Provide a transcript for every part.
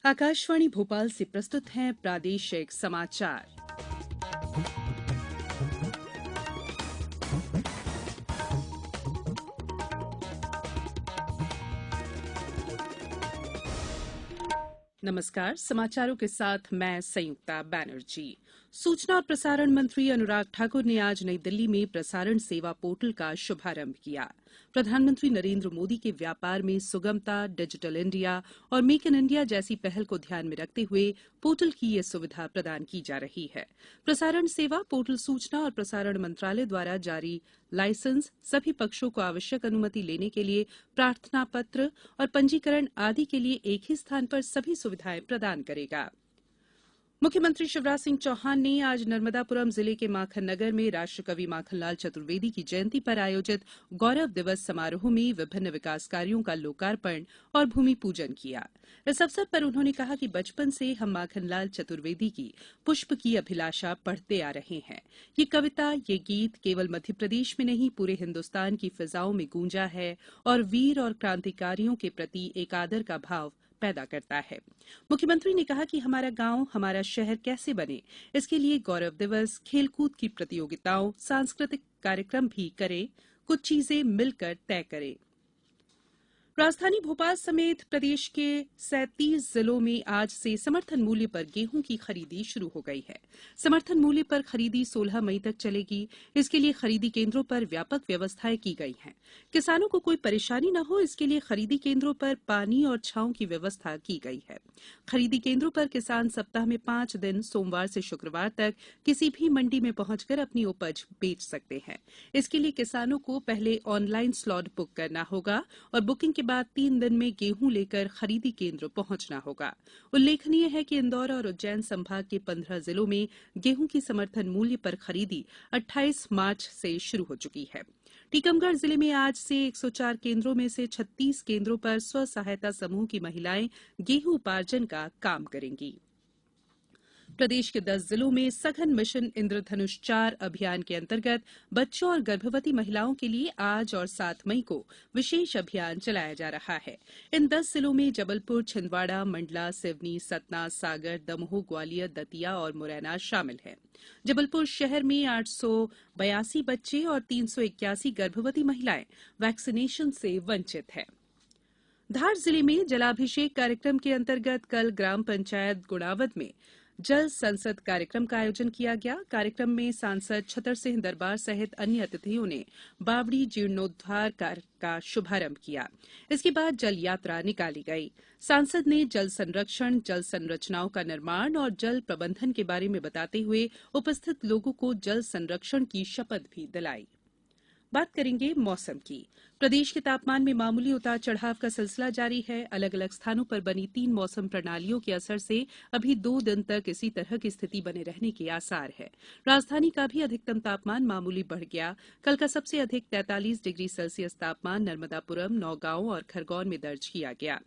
आकाशवाणी भोपाल से प्रस्तुत हैं प्रादेशिक समाचार। नमस्कार, समाचारों के साथ मैं संयुक्ता बैनर्जी। सूचना और प्रसारण मंत्री अनुराग ठाकुर ने आज नई दिल्ली में प्रसारण सेवा पोर्टल का शुभारंभ किया। प्रधानमंत्री नरेंद्र मोदी के व्यापार में सुगमता, डिजिटल इंडिया और मेक इन इंडिया जैसी पहल को ध्यान में रखते हुए पोर्टल की ये सुविधा प्रदान की जा रही है। प्रसारण सेवा पोर्टल सूचना और प्रसारण मंत्रालय द्वारा जारी लाइसेंस, सभी पक्षों को आवश्यक अनुमति लेने के लिए प्रार्थना पत्र और पंजीकरण आदि के लिए एक ही स्थान पर सभी सुविधाएं प्रदान करेगा। मुख्यमंत्री शिवराज सिंह चौहान ने आज नर्मदापुरम जिले के माखन नगर में राष्ट्रकवि माखनलाल चतुर्वेदी की जयंती पर आयोजित गौरव दिवस समारोह में विभिन्न विकास कार्यों का लोकार्पण और भूमि पूजन किया। इस अवसर पर उन्होंने कहा कि बचपन से हम माखनलाल चतुर्वेदी की पुष्प की अभिलाषा पढ़ते आ रहे हैं। ये कविता, ये गीत केवल मध्यप्रदेश में नहीं पूरे हिंदुस्तान की फिजाओं में गूंजा है और वीर और क्रांतिकारियों के प्रति एक आदर का भाव पैदा करता है। मुख्यमंत्री ने कहा कि हमारा गांव, हमारा शहर कैसे बने, इसके लिए गौरव दिवस, खेलकूद की प्रतियोगिताओं, सांस्कृतिक कार्यक्रम भी करें, कुछ चीजें मिलकर तय करें। राजधानी भोपाल समेत प्रदेश के 37 जिलों में आज से समर्थन मूल्य पर गेहूं की खरीदी शुरू हो गई है। समर्थन मूल्य पर खरीदी 16 मई तक चलेगी। इसके लिए खरीदी केंद्रों पर व्यापक व्यवस्थाएं की गई हैं। किसानों को कोई परेशानी न हो, इसके लिए खरीदी केंद्रों पर पानी और छांव की व्यवस्था की गई है। खरीदी केंद्रों पर किसान सप्ताह में 5 दिन सोमवार से शुक्रवार तक किसी भी मंडी में पहुंचकर अपनी उपज बेच सकते हैं। इसके लिए किसानों को पहले ऑनलाइन स्लॉट बुक करना होगा और बुकिंग के बाद 3 दिन में गेहूं लेकर खरीदी केंद्र पहुंचना होगा। उल्लेखनीय है कि इंदौर और उज्जैन संभाग के 15 जिलों में गेहूं की समर्थन मूल्य पर खरीदी 28 मार्च से शुरू हो चुकी है। टीकमगढ़ जिले में आज से 104 केंद्रों में से 36 केंद्रों पर स्व सहायता समूह की महिलाएं गेहूं उपार्जन का काम करेंगी। प्रदेश के 10 जिलों में सघन मिशन इंद्रधनुष 4 अभियान के अंतर्गत बच्चों और गर्भवती महिलाओं के लिए आज और 7 मई को विशेष अभियान चलाया जा रहा है। इन 10 जिलों में जबलपुर, छिंदवाड़ा, मंडला, सिवनी, सतना, सागर, दमोह, ग्वालियर, दतिया और मुरैना शामिल हैं। जबलपुर शहर में 882 बच्चे और 381 गर्भवती महिलाएं वैक्सीनेशन से वंचित हैं। धार जिले में जलाभिषेक कार्यक्रम के अंतर्गत कल ग्राम पंचायत गुणावद में जल संसद कार्यक्रम का आयोजन किया गया। कार्यक्रम में सांसद छतर सिंह दरबार सहित अन्य अतिथियों ने बावड़ी जीर्णोद्वार कार्य का शुभारंभ किया। इसके बाद जल यात्रा निकाली गई। सांसद ने जल संरक्षण, जल संरचनाओं का निर्माण और जल प्रबंधन के बारे में बताते हुए उपस्थित लोगों को जल संरक्षण की शपथ भी दिलाई। बात करेंगे मौसम की। प्रदेश के तापमान में मामूली उतार चढ़ाव का सिलसिला जारी है। अलग अलग स्थानों पर बनी 3 मौसम प्रणालियों के असर से अभी 2 दिन तक इसी तरह की स्थिति बने रहने के आसार है। राजधानी का भी अधिकतम तापमान मामूली बढ़ गया। कल का सबसे अधिक 43 डिग्री सेल्सियस तापमान नर्मदापुरम, नौगांव और खरगौन में दर्ज किया गया,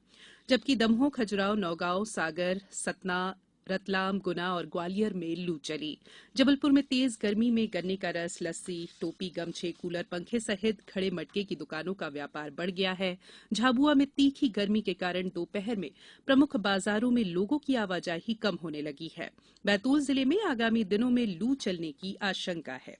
जबकि दमोह, खजुराहो, नौगांव, सागर, सतना, रतलाम, गुना और ग्वालियर में लू चली। जबलपुर में तेज गर्मी में गन्ने का रस, लस्सी, टोपी, गमछे, कूलर, पंखे सहित खड़े मटके की दुकानों का व्यापार बढ़ गया है। झाबुआ में तीखी गर्मी के कारण दोपहर में प्रमुख बाजारों में लोगों की आवाजाही कम होने लगी है। बैतूल जिले में आगामी दिनों में लू चलने की आशंका है।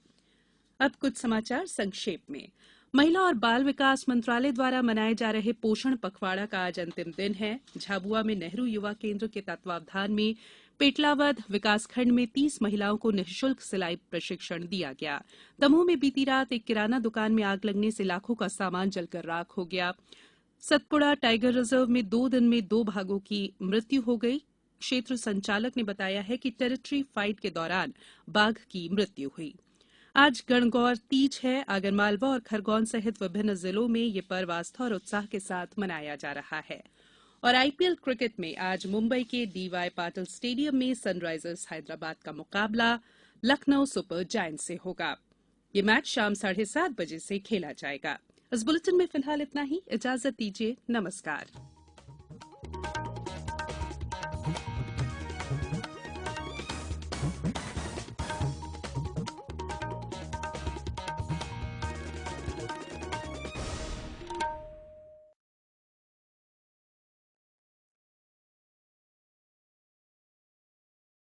अब कुछ समाचार संक्षेप में। महिला और बाल विकास मंत्रालय द्वारा मनाए जा रहे पोषण पखवाड़ा का आज अंतिम दिन है। झाबुआ में नेहरू युवा केंद्र के तत्वावधान में पेटलावद विकासखंड में 30 महिलाओं को निःशुल्क सिलाई प्रशिक्षण दिया गया। दमोह में बीती रात एक किराना दुकान में आग लगने से लाखों का सामान जलकर राख हो गया। सतपुड़ा टाइगर रिजर्व में 2 दिन में 2 बाघों की मृत्यु हो गई। क्षेत्र संचालक ने बताया है कि टेरिटरी फाइट के दौरान बाघ की मृत्यु हुई। आज गणगौर तीज है। आगरमालवा और खरगौन सहित विभिन्न जिलों में ये पर्व आस्था और उत्साह के साथ मनाया जा रहा है। और आईपीएल क्रिकेट में आज मुंबई के डीवाई पाटिल स्टेडियम में सनराइजर्स हैदराबाद का मुकाबला लखनऊ सुपर जायंट्स से होगा। ये मैच शाम 7:30 बजे से खेला जाएगा। इस बुलेटिन में फिलहाल इतना ही। इजाजत दीजिए। नमस्कार।